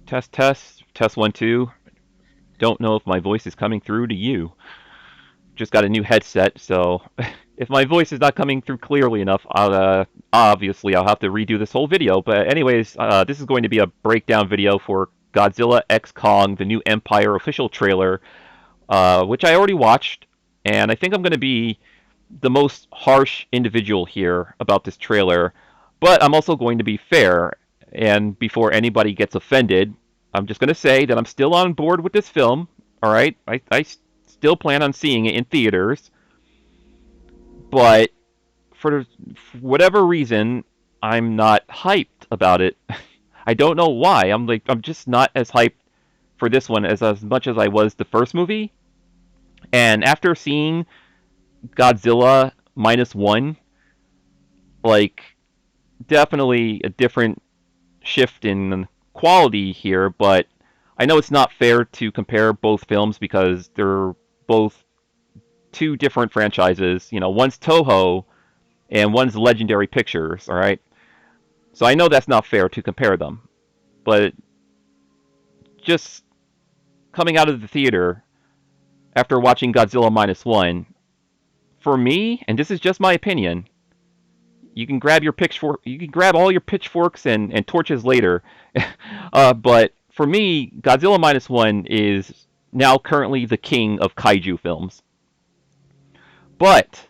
Test, test, test one, two. Don't know if my voice is coming through to you. Just got a new headset, so if my voice is not coming through clearly enough, obviously I'll have to redo this whole video. But anyways, this is going to be a breakdown video for Godzilla X Kong, the new Empire official trailer, which I already watched, and I think I'm going to be the most harsh individual here about this trailer, but I'm also going to be fair. And before anybody gets offended, I'm just going to say that I'm still on board with this film. All right, I still plan on seeing it in theaters, but for whatever reason, I'm not hyped about it. I don't know why. I'm just not as hyped for this one as much as I was the first movie. And after seeing Godzilla minus one, like definitely a different shift in quality here, but I know it's not fair to compare both films because they're both two different franchises. You know, one's Toho and one's Legendary Pictures, all right? So I know that's not fair to compare them, but just coming out of the theater after watching Godzilla minus one, for me, and this is just my opinion, you can grab your pitchfork, you can grab all your pitchforks and torches later. But for me, Godzilla minus one is now currently the king of kaiju films. But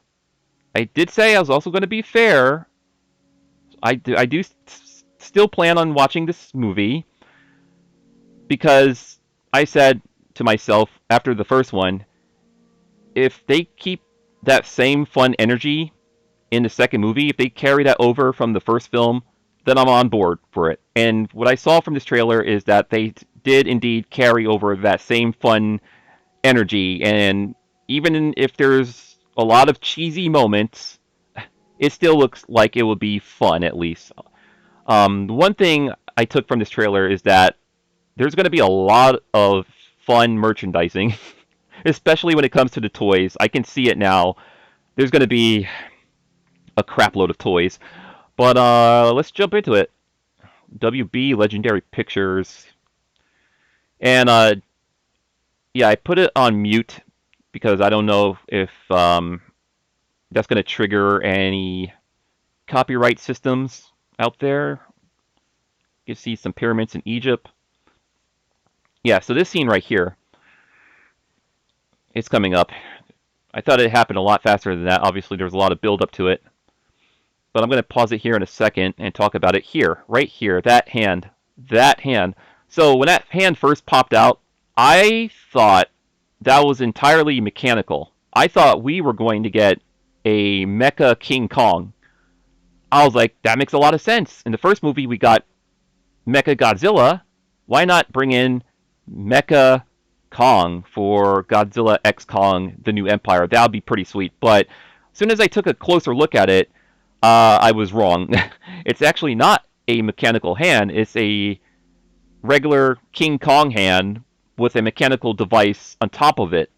I did say I was also going to be fair. I do still plan on watching this movie because I said to myself after the first one, if they keep that same fun energy in the second movie, if they carry that over from the first film, then I'm on board for it. And what I saw from this trailer is that they did indeed carry over that same fun energy. And even if there's a lot of cheesy moments, it still looks like it will be fun at least. One thing I took from this trailer is that there's going to be a lot of fun merchandising, especially when it comes to the toys. I can see it now. There's going to be a crapload of toys. But let's jump into it. WB Legendary Pictures. And yeah, I put it on mute because I don't know if that's going to trigger any copyright systems out there. You see some pyramids in Egypt. Yeah, so this scene right here, it's coming up. I thought it happened a lot faster than that. Obviously, there's a lot of build up to it. But I'm going to pause it here in a second and talk about it here, right here, that hand, that hand. So when that hand first popped out, I thought that was entirely mechanical. I thought we were going to get a Mecha King Kong. I was like, that makes a lot of sense. In the first movie, we got Mecha Godzilla. Why not bring in Mecha Kong for Godzilla X Kong, the New Empire? That would be pretty sweet. But as soon as I took a closer look at it, I was wrong. It's actually not a mechanical hand. It's a regular King Kong hand with a mechanical device on top of it.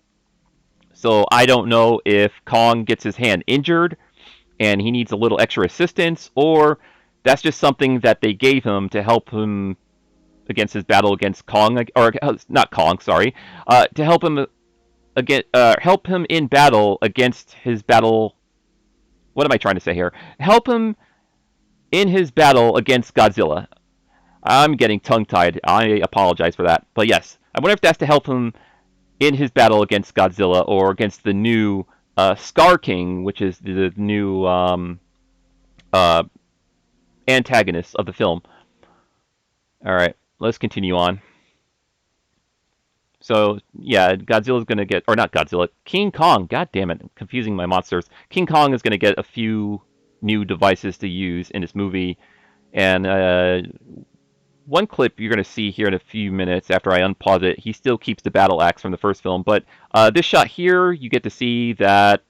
So I don't know if Kong gets his hand injured and he needs a little extra assistance, or that's just something that they gave him to help him against his battle against Kong, or not Kong, sorry, to help him in battle against his battle. What am I trying to say here? Help him in his battle against Godzilla. I'm getting tongue-tied. I apologize for that. But yes, I wonder if that's to help him in his battle against Godzilla or against the new Scar King, which is the new uh, antagonist of the film. All right, let's continue on. So yeah, Godzilla's gonna get, or not Godzilla, King Kong. God damn it, I'm confusing my monsters. King Kong is gonna get a few new devices to use in this movie, and one clip you're gonna see here in a few minutes after I unpause it, he still keeps the battle axe from the first film, but this shot here, you get to see that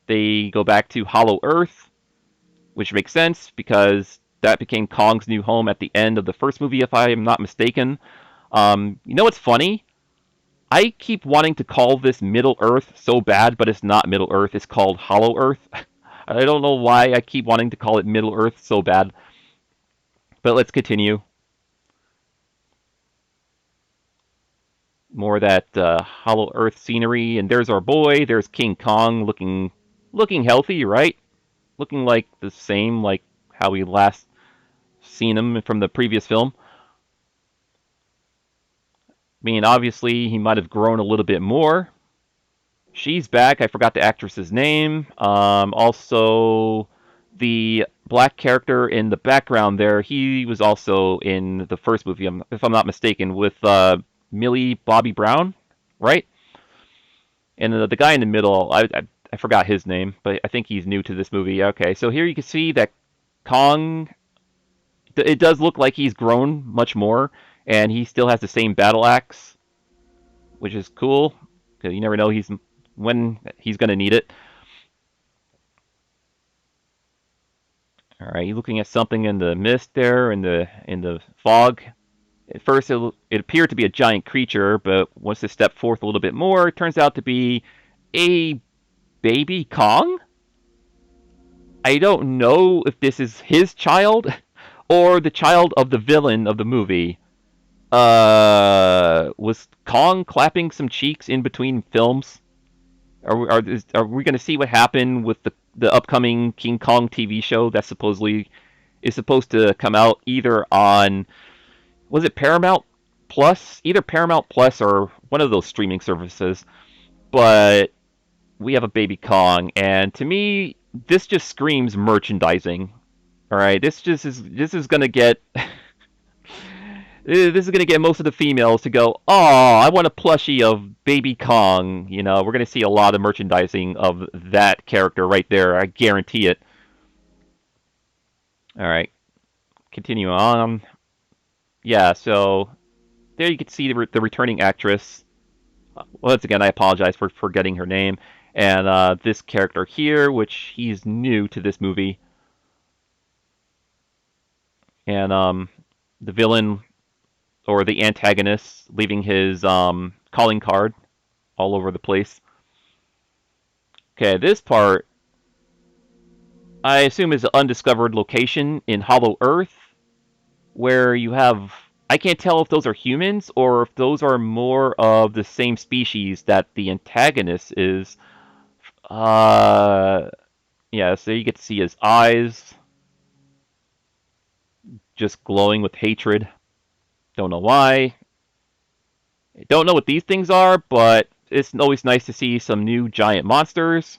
they go back to Hollow Earth, which makes sense because that became Kong's new home at the end of the first movie, if I am not mistaken. You know what's funny? I keep wanting to call this Middle Earth so bad, but it's not Middle Earth. It's called Hollow Earth. I don't know why I keep wanting to call it Middle Earth so bad. But let's continue. more of that Hollow Earth scenery. And there's our boy. There's King Kong looking healthy, right? Looking like the same like how we last seen him from the previous film. I mean, obviously he might have grown a little bit more. She's back. I forgot the actress's name. Also, the black character in the background there, he was also in the first movie, if I'm not mistaken, with Millie Bobby Brown, right? And the guy in the middle, I forgot his name, but I think he's new to this movie. Okay, so here you can see that Kong, it does look like he's grown much more, and he still has the same battle axe, which is cool because you never know when he's gonna need it. All right, you're looking at something in the mist there, in the fog. At first, it appeared to be a giant creature, but once it stepped forth a little bit more, it turns out to be a baby Kong. I don't know if this is his child or the child of the villain of the movie. Was Kong clapping some cheeks in between films? Are we going to see what happened with the upcoming King Kong TV show that supposedly is supposed to come out either on, was it Paramount Plus? Either Paramount Plus or one of those streaming services. But we have a baby Kong, and to me, this just screams merchandising. All right, this is gonna get this is gonna get most of the females to go, oh, I want a plushie of Baby Kong. You know, we're gonna see a lot of merchandising of that character right there. I guarantee it. All right, continue on. Yeah, so there you can see the returning actress. Once again, I apologize for forgetting her name. And this character here, which he's new to this movie, and the villain or the antagonist leaving his calling card all over the place. Okay, this part I assume is an undiscovered location in Hollow Earth where you have. I can't tell if those are humans or if those are more of the same species that the antagonist is. Uh, yeah, so you get to see his eyes just glowing with hatred. Don't know why. Don't know what these things are, but it's always nice to see some new giant monsters.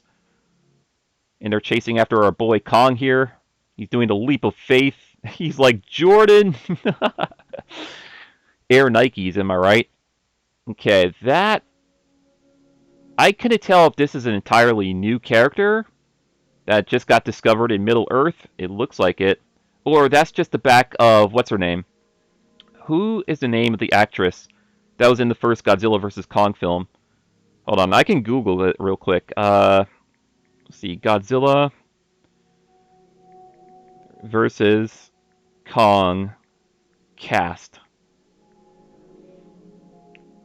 And they're chasing after our boy Kong here. He's doing the leap of faith. He's like, Jordan! Air Nikes, am I right? Okay, that. I couldn't tell if this is an entirely new character that just got discovered in Middle Earth. It looks like it. Or that's just the back of. What's her name? Who is the name of the actress that was in the first Godzilla vs. Kong film? Hold on, I can Google it real quick. Let's see, Godzilla versus Kong cast.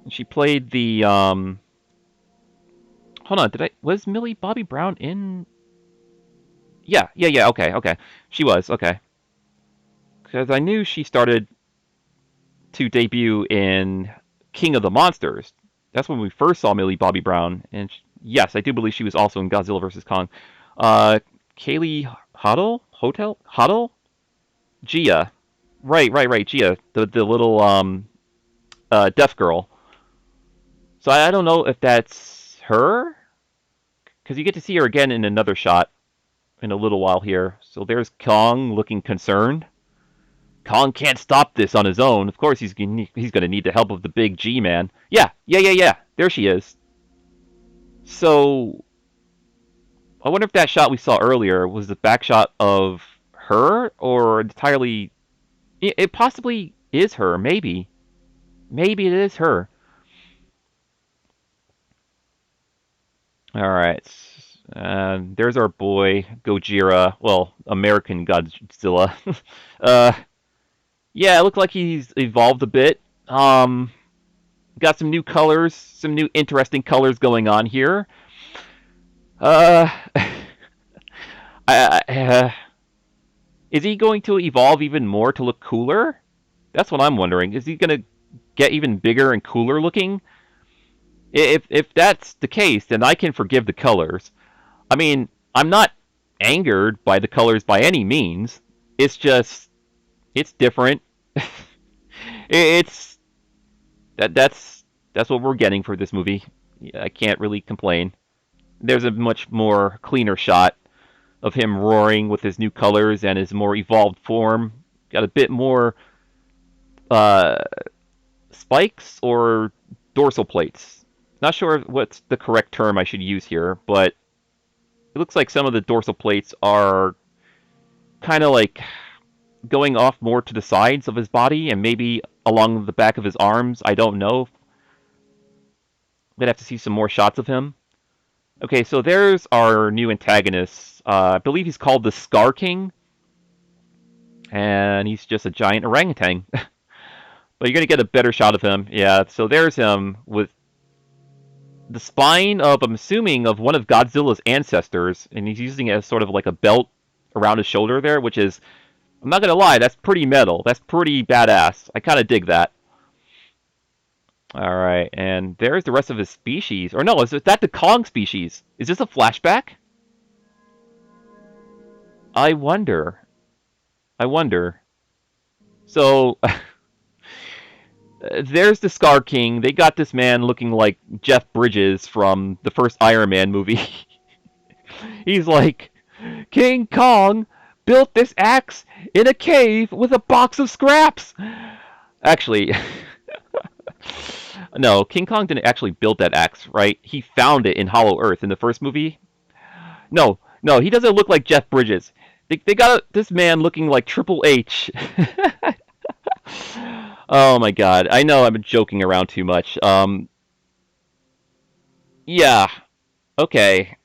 She played the Hold on, was Millie Bobby Brown in? Yeah. Okay. She was okay. Because I knew she started to debut in King of the Monsters. That's when we first saw Millie Bobby Brown, and yes, I do believe she was also in Godzilla vs. Kong. Kaylee Huddle, Gia, right, Gia, the little deaf girl. So I don't know if that's her, because you get to see her again in another shot in a little while here. So there's Kong looking concerned. Kong can't stop this on his own. Of course, he's going to need the help of the big G man. Yeah. There she is. So I wonder if that shot we saw earlier was the back shot of her, or entirely. It possibly is her. Maybe it is her. All right. There's our boy Gojira. Well, American Godzilla. uh, Yeah, it looked like he's evolved a bit. Got some new colors, some new interesting colors going on here. Uh, is he going to evolve even more to look cooler? That's what I'm wondering. Is he going to get even bigger and cooler looking? If that's the case, then I can forgive the colors. I mean, I'm not angered by the colors by any means. It's just it's different. it's that's what we're getting for this movie. I can't really complain. There's a much more cleaner shot of him roaring with his new colors and his more evolved form. Got a bit more uh, spikes or dorsal plates. Not sure what's the correct term I should use here, but it looks like some of the dorsal plates are kind of like going off more to the sides of his body and maybe along the back of his arms. I don't know. We'd have to see some more shots of him. Okay, so there's our new antagonist. I believe he's called the Scar King, and he's just a giant orangutan. But you're gonna get a better shot of him. Yeah, so there's him with the spine of, I'm assuming, of one of Godzilla's ancestors, and he's using it as sort of like a belt around his shoulder there, which is, I'm not gonna lie, that's pretty metal. That's pretty badass. I kind of dig that. All right, and there's the rest of his species. Or no, is that the Kong species? Is this a flashback? I wonder. I wonder. So there's the Scar King. They got this man looking like Jeff Bridges from the first Iron Man movie. He's like, King Kong built this axe in a cave with a box of scraps. Actually, no, King Kong didn't actually build that axe, right? He found it in Hollow Earth in the first movie. No, no, he doesn't look like Jeff Bridges. They got this man looking like Triple H. Oh my god, I know I'm joking around too much. Yeah, okay.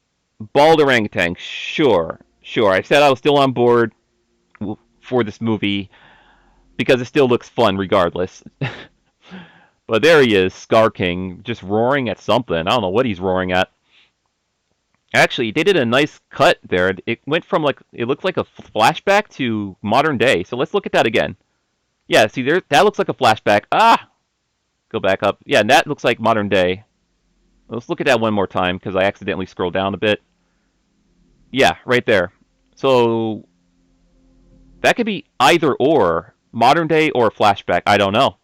Bald orangutan, sure, sure. I said I was still on board for this movie because it still looks fun regardless. But there he is, Scar King, just roaring at something. I don't know what he's roaring at. Actually, they did a nice cut there. It went from like, it looked like a flashback to modern day. So let's look at that again. Yeah, see there, that looks like a flashback. Ah, go back up. Yeah, and that looks like modern day. Let's look at that one more time because I accidentally scrolled down a bit. Yeah, right there. So that could be either or, modern day or a flashback. I don't know.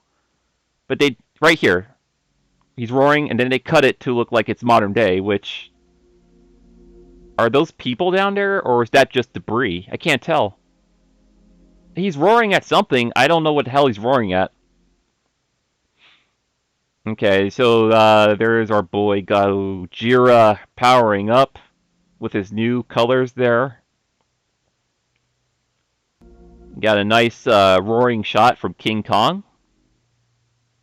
But they, right here, he's roaring, and then they cut it to look like it's modern day, which, are those people down there, or is that just debris? I can't tell. He's roaring at something. I don't know what the hell he's roaring at. Okay, so there's our boy Gojira powering up with his new colors there. Got a nice roaring shot from King Kong.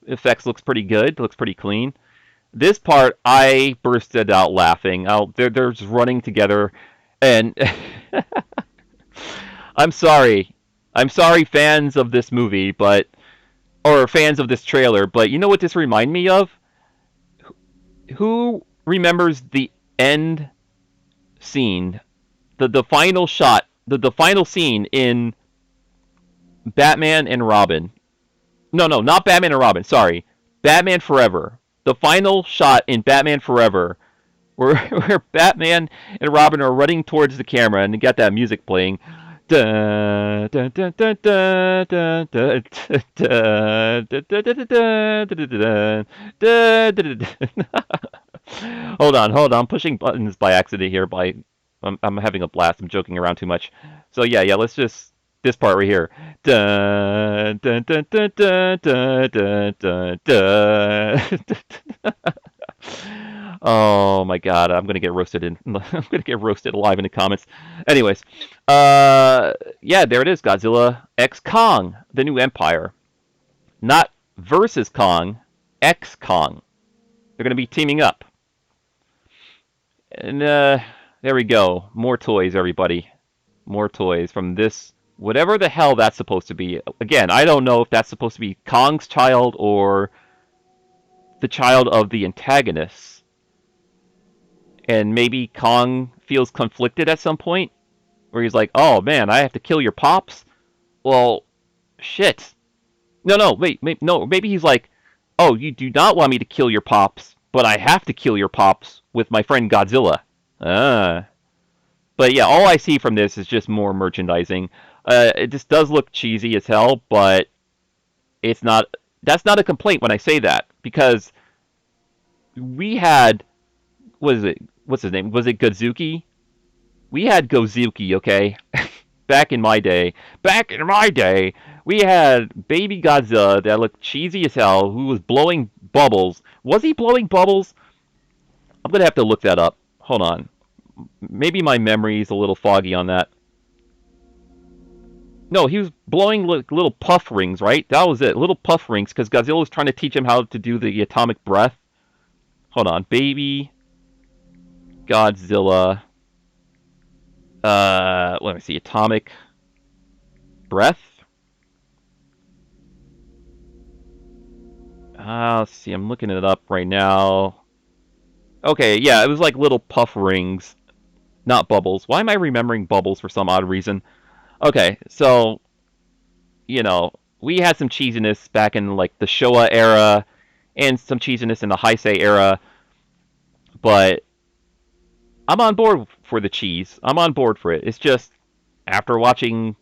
Effects looks pretty good. Looks pretty clean. This part, I bursted out laughing. They're just running together, and I'm sorry. I'm sorry, fans of this movie, but or fans of this trailer, but you know what this reminded me of? Who remembers the end scene, the final shot, the final scene in Batman and Robin? No, no, not Batman and Robin. Sorry, Batman Forever. The final shot in Batman Forever, where Batman and Robin are running towards the camera, and they got that music playing. Hold on, hold on. I'm pushing buttons by accident here. I'm having a blast. I'm joking around too much. So yeah, yeah. Let's just this part right here. Oh my god, I'm gonna get roasted I'm gonna get roasted alive in the comments. Anyways, yeah, there it is, Godzilla X Kong, the new empire. Not versus Kong, X Kong. They're gonna be teaming up. And there we go. More toys, everybody. More toys from this, whatever the hell that's supposed to be. Again, I don't know if that's supposed to be Kong's child or the child of the antagonists. And maybe Kong feels conflicted at some point, where he's like, "Oh man, I have to kill your pops." Well, shit. No, no, wait, no. Maybe he's like, "Oh, you do not want me to kill your pops, but I have to kill your pops with my friend Godzilla. Ah. But yeah, all I see from this is just more merchandising. It just does look cheesy as hell, but it's not. That's not a complaint when I say that, because we had, what is it? What's his name? Was it Godzuki? We had Gozuki, okay? back in my day. Back in my day, we had baby Godzilla that looked cheesy as hell, who was blowing bubbles. Was he blowing bubbles? I'm gonna have to look that up. Hold on. Maybe my memory is a little foggy on that. No, he was blowing little puff rings, right? That was it. Little puff rings, because Godzilla was trying to teach him how to do the atomic breath. Hold on. Baby Godzilla. Let me see. Atomic breath. Let's see. I'm looking it up right now. Okay, yeah, it was like little puff rings, not bubbles. Why am I remembering bubbles for some odd reason? Okay, so, we had some cheesiness back in like the Showa era and some cheesiness in the Heisei era, but I'm on board for the cheese. I'm on board for it. It's just, after watching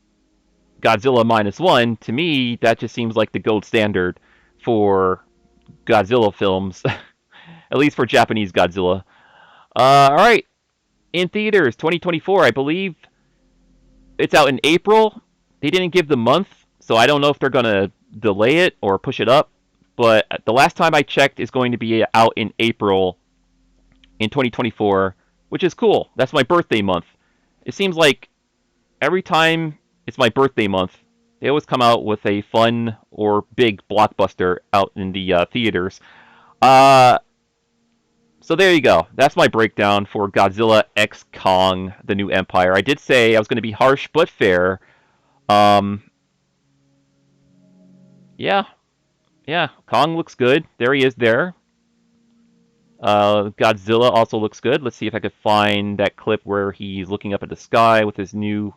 Godzilla Minus One, to me, that just seems like the gold standard for Godzilla films, at least for Japanese Godzilla. All right, in theaters, 2024, I believe it's out in April. They didn't give the month, so I don't know if they're gonna delay it or push it up. But the last time I checked, it's going to be out in April in 2024, which is cool. That's my birthday month. It seems like every time it's my birthday month, they always come out with a fun or big blockbuster out in the theaters. Uh, so there you go. That's my breakdown for Godzilla X Kong: The New Empire. I did say I was going to be harsh but fair. Um, yeah, yeah. Kong looks good. There he is. There. Godzilla also looks good. Let's see if I could find that clip where he's looking up at the sky with his new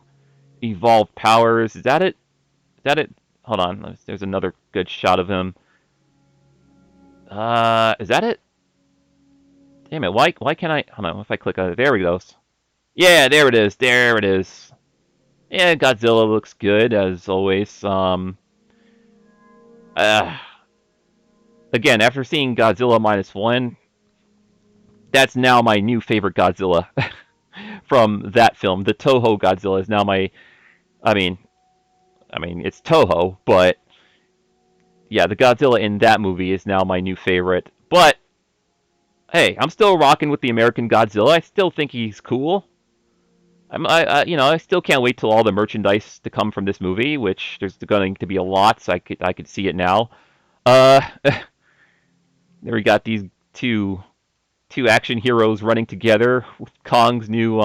evolved powers. Is that it? Is that it? Hold on. There's another good shot of him. Is that it? Damn it. Why can't I? Hold on. If I click on it, there we go. Yeah, there it is. There it is. Yeah, Godzilla looks good as always. Uh, Again, after seeing Godzilla Minus One, that's now my new favorite Godzilla from that film. The Toho Godzilla is now my. I mean, it's Toho, but yeah, the Godzilla in that movie is now my new favorite. But hey, I'm still rocking with the American Godzilla. I still think he's cool. I still can't wait till all the merchandise to come from this movie, which there's going to be a lot, so I could see it now. Uh, there we got these two action heroes running together with Kong's new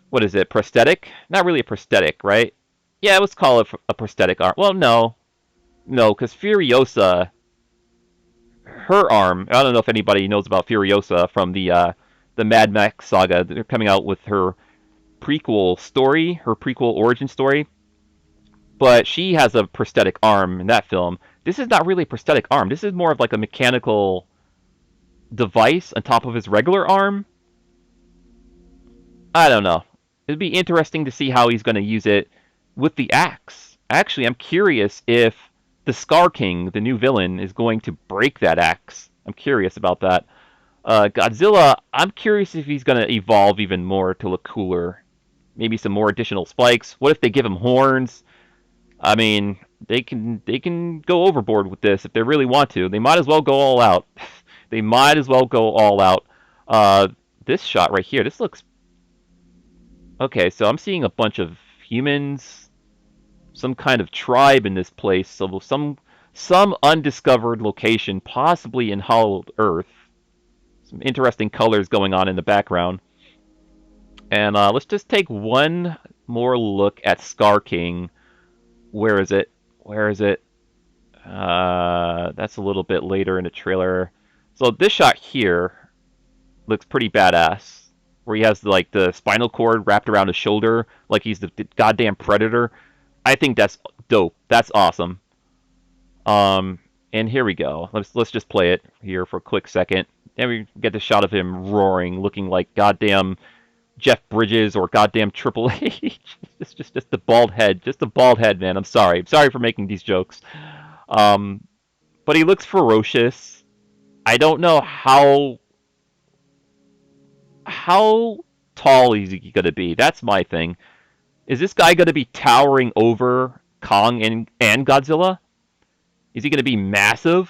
what is it, prosthetic? Not really a prosthetic, right? Yeah, let's call it a prosthetic arm. Well, no, because Furiosa, her arm. I don't know if anybody knows about Furiosa from the Mad Max saga. They're coming out with her prequel story, her prequel origin story. But she has a prosthetic arm in that film. This is not really a prosthetic arm. This is more of like a mechanical device on top of his regular arm. I don't know. It'd be interesting to see how he's going to use it with the axe. Actually, I'm curious if the Scar King, the new villain, is going to break that axe. I'm curious about that. Godzilla, I'm curious if he's going to evolve even more to look cooler. Maybe some more additional spikes. What if they give him horns? I mean, they can go overboard with this if they really want to. They might as well go all out. They might as well go all out. Uh, this shot right here, this looks okay. So I'm seeing a bunch of humans, some kind of tribe in this place. So some undiscovered location, possibly in Hollow Earth. Some interesting colors going on in the background. And let's just take one more look at Scar King. Where is it? Where is it? That's a little bit later in the trailer. So this shot here looks pretty badass. Where he has like the spinal cord wrapped around his shoulder, like he's the goddamn predator. I think that's dope. That's awesome. And here we go. Let's just play it here for a quick second. And we get the shot of him roaring, looking like goddamn Jeff Bridges or goddamn Triple H. Just the bald head, just the bald head, man. I'm sorry. I'm sorry for making these jokes. Um, but he looks ferocious. I don't know how tall is he gonna be. That's my thing. Is this guy gonna be towering over Kong and Godzilla? Is he gonna be massive?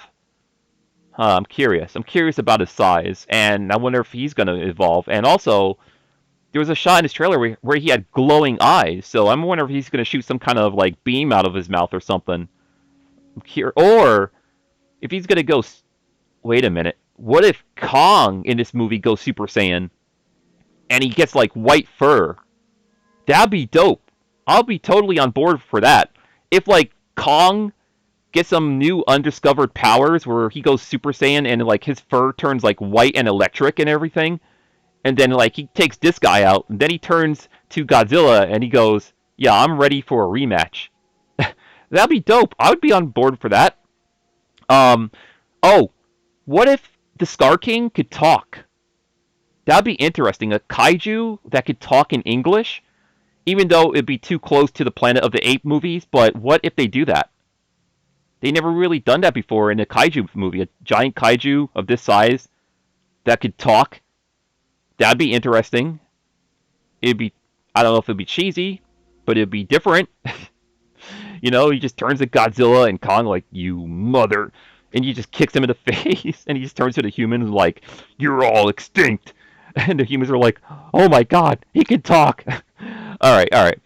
I'm curious. I'm curious about his size, and I wonder if he's gonna evolve. And also, there was a shot in his trailer where he had glowing eyes, so I'm wondering if he's gonna shoot some kind of like beam out of his mouth or something. Or if he's gonna go. Wait a minute. What if Kong in this movie goes Super Saiyan and he gets like white fur? That'd be dope. I'll be totally on board for that. If like Kong gets some new undiscovered powers where he goes Super Saiyan and like his fur turns like white and electric and everything, and then like he takes this guy out, and then he turns to Godzilla and he goes, "Yeah, I'm ready for a rematch." That'd be dope. I would be on board for that. Um, oh, what if the Scar King could talk? That'd be interesting. A kaiju that could talk in English, even though it'd be too close to the Planet of the Ape movies. But what if they do that? They never really done that before in a kaiju movie. A giant kaiju of this size that could talk. That'd be interesting. It'd be, I don't know if it'd be cheesy, but it'd be different. He just turns to Godzilla and Kong like, "You mother," and he just kicks him in the face, and he just turns to the humans like, "You're all extinct," and the humans are like, "Oh my god, he can talk." All right. I'm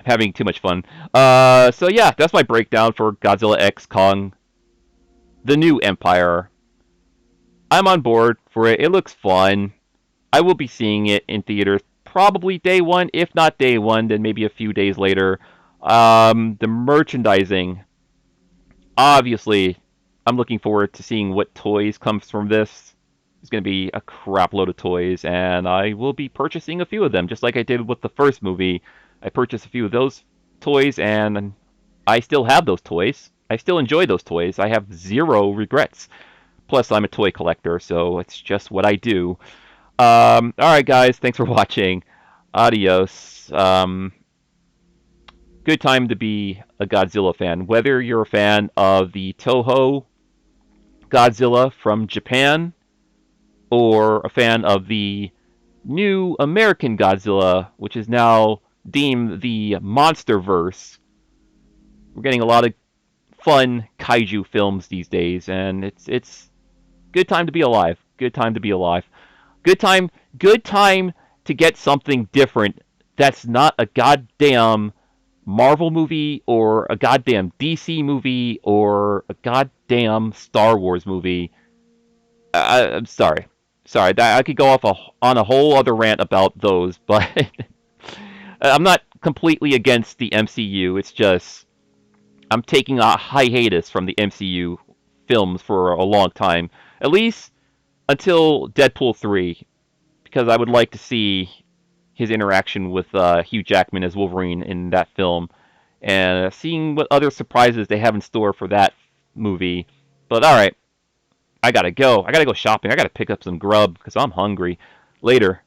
having too much fun. So yeah, that's my breakdown for Godzilla X Kong, the new Empire. I'm on board for it. It looks fun. I will be seeing it in theaters probably day one. If not day one, then maybe a few days later. The merchandising, obviously, I'm looking forward to seeing what toys comes from this. It's going to be a crap load of toys, and I will be purchasing a few of them, just like I did with the first movie. I purchased a few of those toys, and I still have those toys. I still enjoy those toys. I have zero regrets. Plus, I'm a toy collector, so it's just what I do. All right, guys, thanks for watching. Adios. Good time to be a Godzilla fan. Whether you're a fan of the Toho Godzilla from Japan or a fan of the new American Godzilla, which is now deemed the MonsterVerse. We're getting a lot of fun kaiju films these days, and it's good time to be alive. Good time to be alive. Good time to get something different that's not a goddamn Marvel movie or a goddamn DC movie or a goddamn Star Wars movie. I'm sorry. Sorry, I could go on a whole other rant about those, but I'm not completely against the MCU. It's just I'm taking a hiatus from the MCU films for a long time, at least until Deadpool 3, because I would like to see his interaction with Hugh Jackman as Wolverine in that film, and seeing what other surprises they have in store for that movie. But all right, I gotta go. I gotta go shopping. I gotta pick up some grub because I'm hungry. Later.